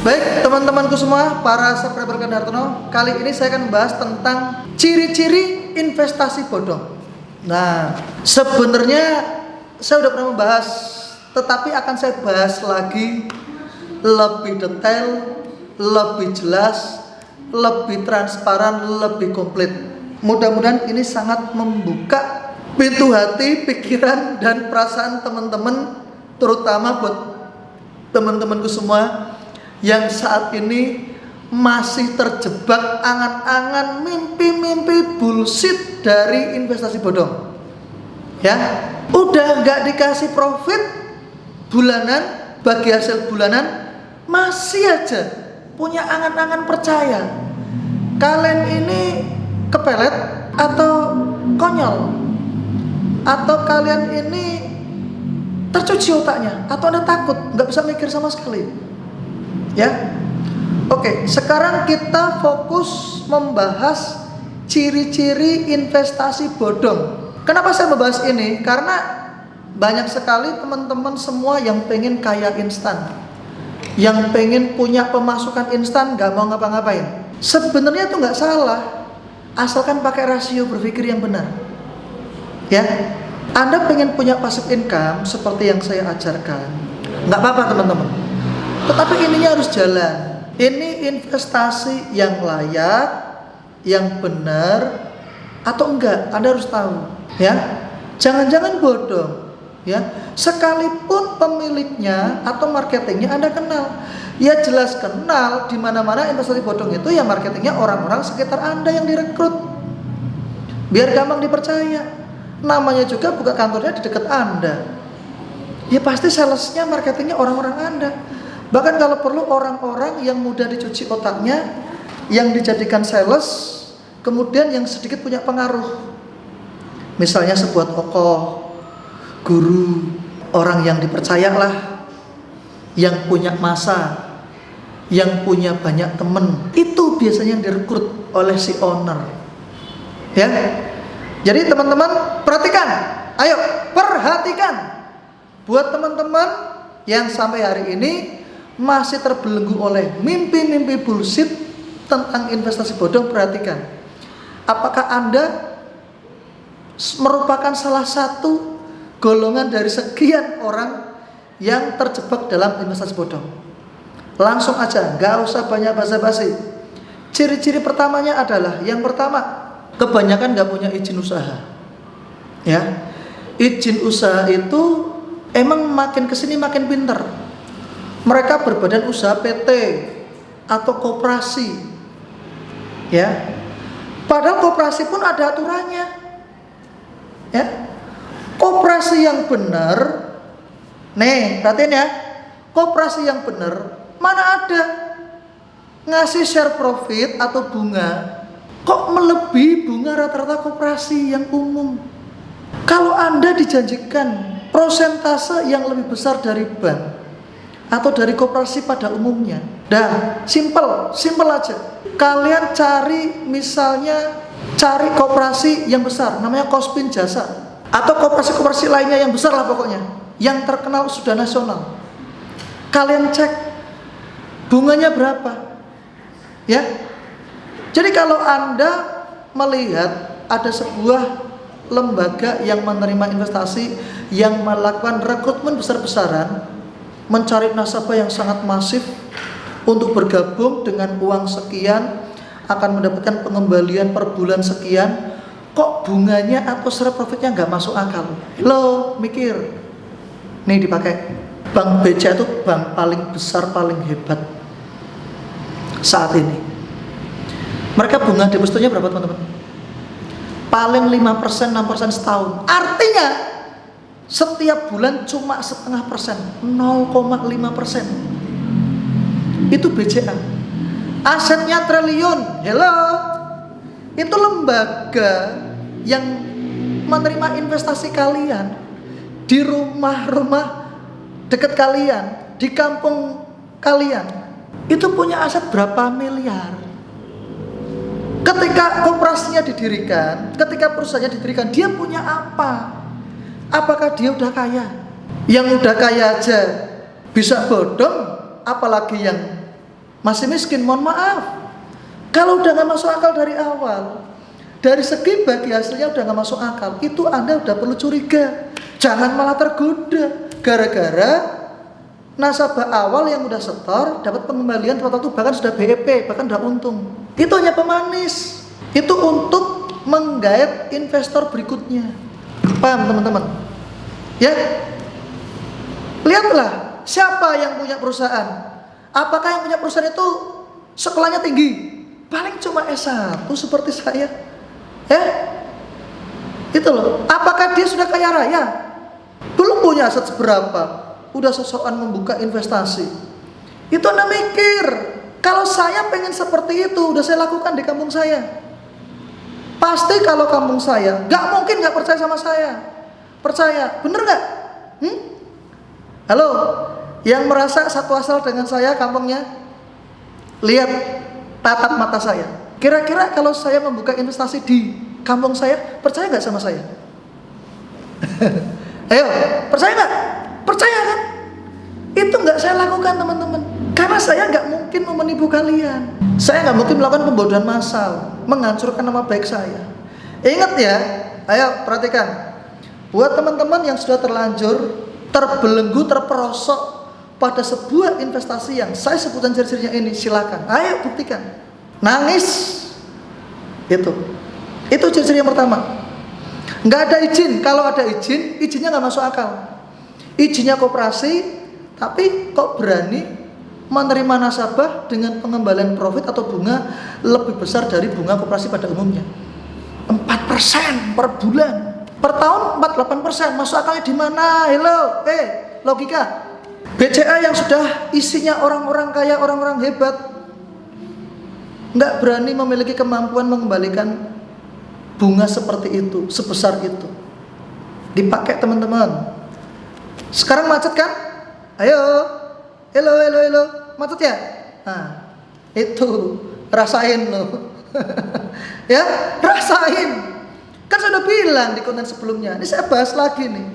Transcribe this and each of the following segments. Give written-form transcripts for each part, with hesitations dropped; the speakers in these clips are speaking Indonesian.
Baik, teman-temanku semua, para subscriber Ganda Hartono, kali ini saya akan membahas tentang ciri-ciri investasi bodong. Nah, sebenarnya saya udah pernah membahas, tetapi akan saya bahas lagi lebih detail, lebih jelas, lebih transparan, lebih komplit. Mudah-mudahan ini sangat membuka pintu hati, pikiran, dan perasaan teman-teman, terutama buat teman-temanku semua yang saat ini masih terjebak angan-angan mimpi-mimpi bullshit dari investasi bodong. Ya, udah nggak dikasih profit bulanan, bagi hasil bulanan, masih aja punya angan-angan percaya kalian ini kepelet atau konyol, atau kalian ini tercuci otaknya, atau Anda takut nggak bisa mikir sama sekali. Ya, oke. Sekarang kita fokus membahas ciri-ciri investasi bodong. Kenapa saya membahas ini? Karena banyak sekali teman-teman semua yang pengen kaya instan, yang pengen punya pemasukan instan, gak mau ngapa-ngapain. Sebenarnya itu nggak salah, asalkan pakai rasio berpikir yang benar. Ya, Anda pengen punya passive income seperti yang saya ajarkan, nggak apa-apa teman-teman. Tetapi ininya harus jalan. Ini investasi yang layak, yang benar atau enggak, Anda harus tahu. Ya, jangan-jangan bodong. Ya, sekalipun pemiliknya atau marketingnya Anda kenal, ya jelas kenal. Di mana-mana investasi bodong itu ya marketingnya orang-orang sekitar Anda yang direkrut, biar gampang dipercaya. Namanya juga buka kantornya di dekat Anda, ya pasti salesnya, marketingnya orang-orang Anda. Bahkan kalau perlu orang-orang yang mudah dicuci otaknya, yang dijadikan sales, kemudian yang sedikit punya pengaruh. Misalnya sebuah tokoh, guru, orang yang dipercayalah, yang punya masa, yang punya banyak teman. Itu biasanya yang direkrut oleh si owner. Ya. Jadi teman-teman perhatikan, ayo perhatikan. Buat teman-teman yang sampai hari ini masih terbelenggu oleh mimpi-mimpi bullshit tentang investasi bodong, perhatikan. Apakah Anda merupakan salah satu golongan dari sekian orang yang terjebak dalam investasi bodong? Langsung aja, gak usah banyak basa-basi. Ciri-ciri pertamanya adalah, yang pertama, kebanyakan gak punya izin usaha. Ya, izin usaha itu emang makin kesini makin pinter. Mereka berbadan usaha PT atau koperasi. Ya. Padahal koperasi pun ada aturannya. Ya. Koperasi yang benar, nih, perhatiin ya. Koperasi yang benar mana ada ngasih share profit atau bunga kok melebihi bunga rata-rata koperasi yang umum. Kalau Anda dijanjikan prosentase yang lebih besar dari bank atau dari koperasi pada umumnya, dah simple aja. Kalian cari, misalnya cari koperasi yang besar, namanya Kospin Jasa, atau koperasi-koperasi lainnya yang besar lah pokoknya, yang terkenal sudah nasional. Kalian cek bunganya berapa, ya. Jadi kalau Anda melihat ada sebuah lembaga yang menerima investasi, yang melakukan rekrutmen besar-besaran, mencari nasabah yang sangat masif untuk bergabung dengan uang sekian, akan mendapatkan pengembalian per bulan sekian, kok bunganya atau share profitnya nggak masuk akal. Lo mikir, nih dipakai Bank BCA itu bank paling besar, paling hebat saat ini. Mereka bunga depositonya berapa teman-teman? Paling 5%, 6% setahun. Artinya setiap bulan cuma 0,5%, 0,5%. Itu BCA. Asetnya triliun. Hello. Itu lembaga yang menerima investasi kalian di rumah-rumah dekat kalian, di kampung kalian. Itu punya aset berapa miliar. Ketika koperasinya didirikan, ketika perusahaannya didirikan, dia punya apa? Apakah dia udah kaya? Yang udah kaya aja bisa bodong, apalagi yang masih miskin, mohon maaf. Kalau udah nggak masuk akal dari awal, dari segi bagi hasilnya udah nggak masuk akal, itu Anda udah perlu curiga. Jangan malah tergoda gara-gara nasabah awal yang udah setor dapat pengembalian waktu itu bahkan sudah BEP, bahkan udah untung. Itu hanya pemanis. Itu untuk menggait investor berikutnya. Paham teman-teman? Ya. Lihatlah siapa yang punya perusahaan. Apakah yang punya perusahaan itu sekolahnya tinggi? Paling cuma S1 seperti saya. Itu loh. Apakah dia sudah kaya raya? Belum punya aset seberapa, udah sosokan membuka investasi. Itu Anda mikir, kalau saya pengen seperti itu, udah saya lakukan di kampung saya. Pasti kalau kampung saya, gak mungkin gak percaya sama saya. Percaya, bener gak? Halo, yang merasa satu asal dengan saya kampungnya, lihat tatap mata saya. Kira-kira kalau saya membuka investasi di kampung saya, percaya gak sama saya? Ayo, percaya gak? Percaya kan? Itu gak saya lakukan teman-teman. Karena saya gak mungkin mau menipu kalian. Saya gak mungkin melakukan pembodohan massal, menghancurkan nama baik saya. Ingat ya, ayo perhatikan. Buat teman-teman yang sudah terlanjur terbelenggu, terperosok pada sebuah investasi yang saya sebutkan ciri-cirinya ini, silakan. Ayo buktikan. Nangis. Itu ciri-ciri yang pertama. Nggak ada izin. Kalau ada izin, izinnya nggak masuk akal. Izinnya koperasi, tapi kok berani menerima nasabah dengan pengembalian profit atau bunga lebih besar dari bunga koperasi pada umumnya. 4% per bulan. Per tahun 48%. Masuk akalnya di mana? Hello, logika. BCA yang sudah isinya orang-orang kaya, orang-orang hebat, nggak berani memiliki kemampuan mengembalikan bunga seperti itu, sebesar itu. Dipakai teman-teman. Sekarang macet kan? Ayo. Hello. Macet ya? Nah, itu rasain loh. Ya, rasain. Kan saya udah bilang di konten sebelumnya. Ini saya bahas lagi nih.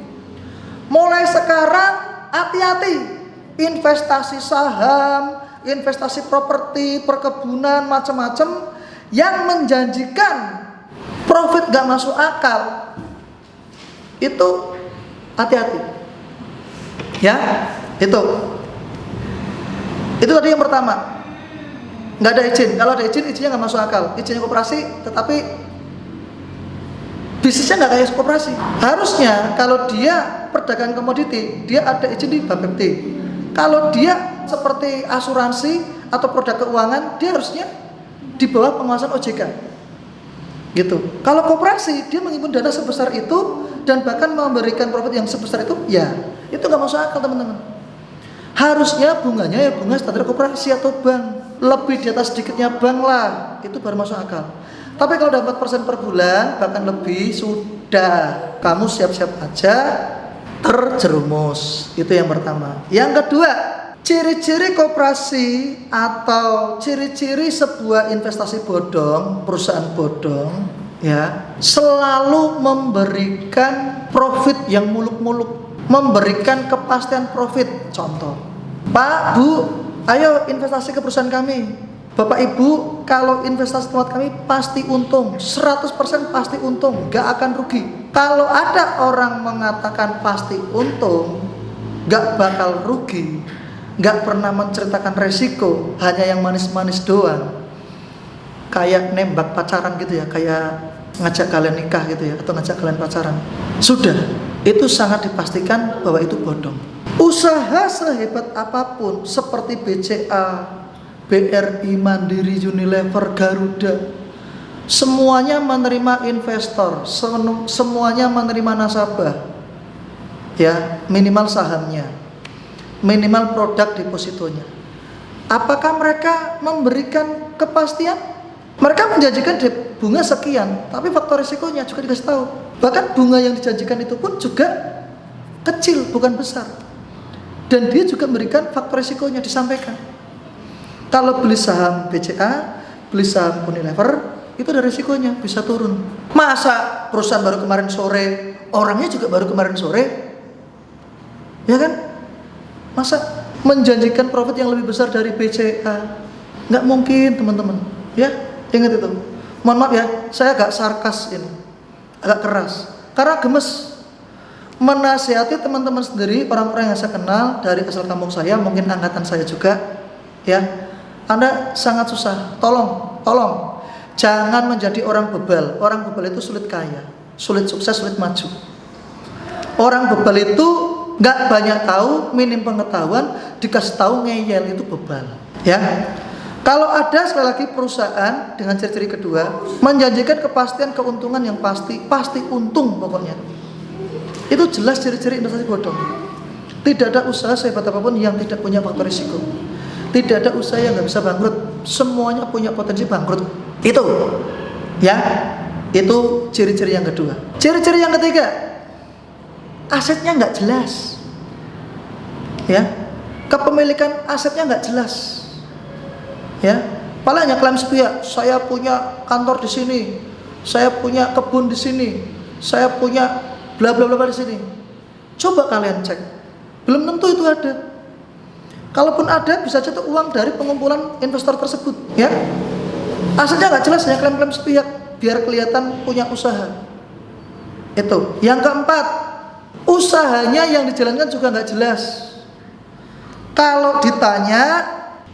Mulai sekarang hati-hati. Investasi saham, investasi properti, perkebunan, macam-macam yang menjanjikan profit gak masuk akal, itu hati-hati. Ya, itu tadi yang pertama. Nggak ada izin. Kalau ada izin, izinnya nggak masuk akal. Izinnya koperasi, tetapi bisnisnya nggak kayak koperasi. Harusnya kalau dia perdagangan komoditi, dia ada izin di Bapepti. Kalau dia seperti asuransi atau produk keuangan, dia harusnya di bawah pengawasan OJK. Gitu. Kalau koperasi, dia menghimpun dana sebesar itu dan bahkan memberikan profit yang sebesar itu, ya itu nggak masuk akal teman-teman. Harusnya bunganya ya bunga standar koperasi atau bank, lebih di atas sedikitnya bank lah, itu baru masuk akal. Tapi kalau dapat persen per bulan bahkan lebih, sudah kamu siap-siap aja terjerumus. Itu yang pertama. Yang kedua, ciri-ciri koperasi atau ciri-ciri sebuah investasi bodong, perusahaan bodong, ya, selalu memberikan profit yang muluk-muluk, memberikan kepastian profit. Contoh, Pak, Bu, ayo investasi ke perusahaan kami. Bapak Ibu, kalau investasi tempat kami pasti untung, 100% pasti untung, gak akan rugi. Kalau ada orang mengatakan pasti untung, gak bakal rugi, gak pernah menceritakan resiko, hanya yang manis-manis doang, kayak nembak pacaran gitu ya, kayak ngajak kalian nikah gitu ya, atau ngajak kalian pacaran, sudah, itu sangat dipastikan bahwa itu bodong. Usaha sehebat apapun seperti BCA, BRI, Mandiri, Unilever, Garuda, semuanya menerima investor, semuanya menerima nasabah, ya, minimal sahamnya, minimal produk depositonya. Apakah mereka memberikan kepastian? Mereka menjanjikan bunga sekian, tapi faktor risikonya juga dikasih tahu. Bahkan bunga yang dijanjikan itu pun juga kecil, bukan besar. Dan dia juga memberikan faktor risikonya, disampaikan. Kalau beli saham BCA, beli saham Unilever, itu ada risikonya, bisa turun. Masa perusahaan baru kemarin sore, orangnya juga baru kemarin sore, ya kan? Masa menjanjikan profit yang lebih besar dari BCA, Nggak mungkin teman-teman. Ya, ingat itu. Mohon maaf ya, saya agak sarkas ini, agak keras. Karena gemes menasihati teman-teman sendiri, orang-orang yang saya kenal dari asal kampung saya, mungkin angkatan saya juga. Ya, Anda sangat susah. Tolong. Jangan menjadi orang bebal. Orang bebal itu sulit kaya, sulit sukses, sulit maju. Orang bebal itu nggak banyak tahu, minim pengetahuan, dikasih tahu ngeyel, itu bebal. Ya, kalau ada sekali lagi perusahaan dengan ciri-ciri kedua menjanjikan kepastian keuntungan yang pasti untung pokoknya, itu jelas ciri-ciri investasi bodong. Tidak ada usaha sehebat apapun yang tidak punya faktor risiko. Tidak ada usaha yang nggak bisa bangkrut. Semuanya punya potensi bangkrut. Itu, ya, itu ciri-ciri yang kedua. Ciri-ciri yang ketiga, asetnya nggak jelas, ya, kepemilikan asetnya nggak jelas, ya. Paling hanya klaim sepihak, saya punya kantor di sini, saya punya kebun di sini, saya punya bla bla bla di sini. Coba kalian cek, belum tentu itu ada. Kalaupun ada, bisa jatuh uang dari pengumpulan investor tersebut, ya. Asetnya nggak jelas, hanya klaim-klaim sepihak biar kelihatan punya usaha. Itu. Yang keempat, usahanya yang dijalankan juga nggak jelas. Kalau ditanya,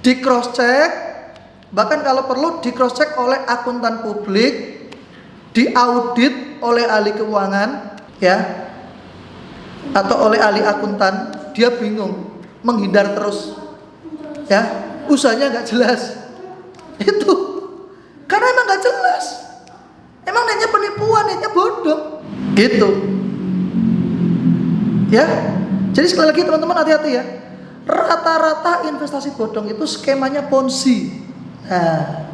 di cross check, bahkan kalau perlu di cross check oleh akuntan publik, diaudit oleh ahli keuangan, ya, atau oleh ahli akuntan, dia bingung, menghindar terus, ya, usahanya nggak jelas. Itu karena emang nggak jelas, emang niatnya penipuan, niatnya bodoh, gitu, ya. Jadi sekali lagi teman-teman hati-hati ya, rata-rata investasi bodong itu skemanya Ponzi. Nah,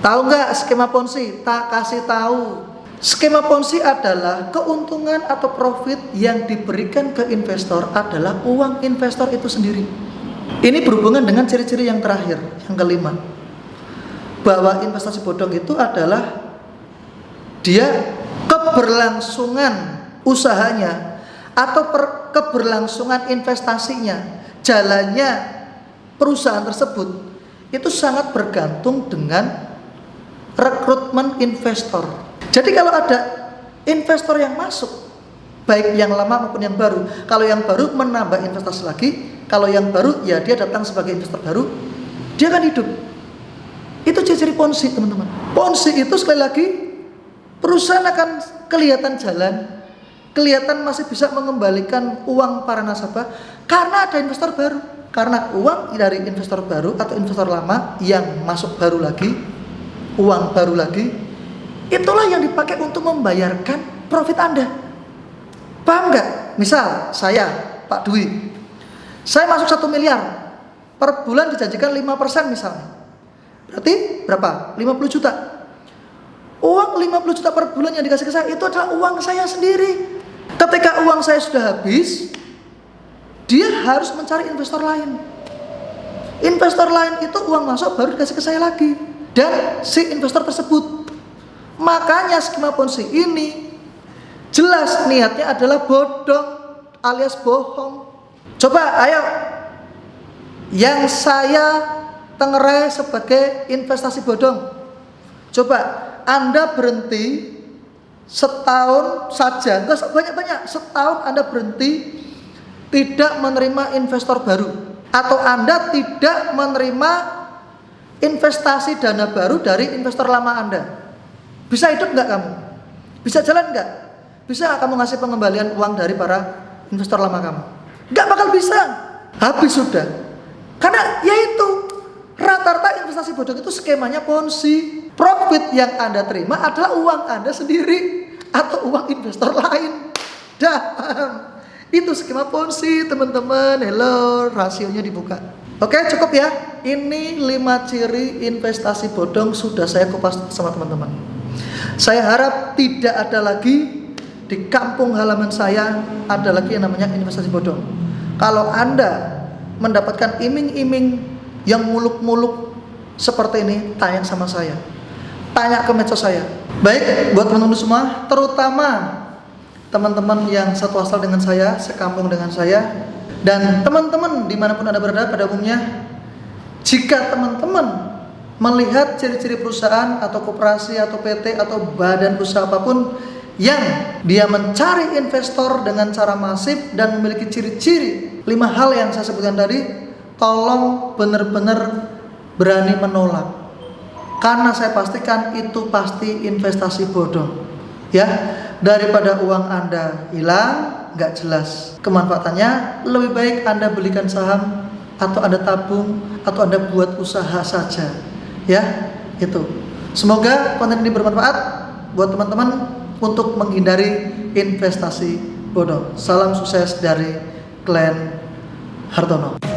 tahu nggak skema Ponzi? Tak kasih tahu. Skema Ponzi adalah keuntungan atau profit yang diberikan ke investor adalah uang investor itu sendiri. Ini berhubungan dengan ciri-ciri yang terakhir, yang kelima, bahwa investasi bodong itu adalah dia keberlangsungan usahanya atau keberlangsungan investasinya, jalannya perusahaan tersebut itu sangat bergantung dengan rekrutmen investor. Jadi kalau ada investor yang masuk, baik yang lama maupun yang baru, kalau yang baru menambah investasi lagi, kalau yang baru ya dia datang sebagai investor baru, dia akan hidup. Itu ciri-ciri Ponzi, teman-teman. Ponzi itu sekali lagi, perusahaan akan kelihatan jalan, kelihatan masih bisa mengembalikan uang para nasabah karena ada investor baru. Karena uang dari investor baru atau investor lama yang masuk baru lagi, uang baru lagi, itulah yang dipakai untuk membayarkan profit Anda. Paham nggak? Misal saya, Pak Dwi, saya masuk 1 miliar, per bulan dijanjikan 5% misalnya. Berarti berapa? 50 juta. Uang 50 juta per bulan yang dikasih ke saya itu adalah uang saya sendiri. Ketika uang saya sudah habis, dia harus mencari investor lain. Investor lain itu uang masuk baru dikasih ke saya lagi. Dan si investor tersebut, makanya skema Ponzi ini jelas niatnya adalah bodong alias bohong. Coba ayo, yang saya tengerai sebagai investasi bodong, coba Anda berhenti setahun saja, enggak banyak-banyak, setahun Anda berhenti tidak menerima investor baru, atau Anda tidak menerima investasi dana baru dari investor lama Anda. Bisa hidup nggak kamu? Bisa jalan nggak? Bisa nggak kamu ngasih pengembalian uang dari para investor lama kamu? Nggak bakal bisa. Habis sudah. Karena yaitu rata-rata investasi bodong itu skemanya Ponzi. Profit yang Anda terima adalah uang Anda sendiri atau uang investor lain. Dah paham? Itu skema Ponzi, teman-teman. Hello, rasionya dibuka. Oke, cukup ya. Ini 5 ciri investasi bodong sudah saya kupas sama teman-teman. Saya harap tidak ada lagi di kampung halaman saya ada lagi yang namanya investasi bodong. Kalau Anda mendapatkan iming-iming yang muluk-muluk seperti ini, tanya sama saya. Tanya ke medsos saya. Baik, buat teman-teman semua, terutama teman-teman yang satu asal dengan saya, sekampung dengan saya, dan teman-teman dimanapun Anda berada pada umumnya, Jika teman-teman melihat ciri-ciri perusahaan atau koperasi atau PT atau badan usaha apapun yang dia mencari investor dengan cara masif dan memiliki ciri-ciri 5 hal yang saya sebutkan tadi, tolong benar-benar berani menolak, karena saya pastikan itu pasti investasi bodong ya. Daripada uang Anda hilang nggak jelas kemanfaatannya, lebih baik Anda belikan saham atau Anda tabung atau Anda buat usaha saja ya. Itu, semoga konten ini bermanfaat buat teman-teman untuk menghindari investasi bodong. Salam sukses dari Glenn Hartono.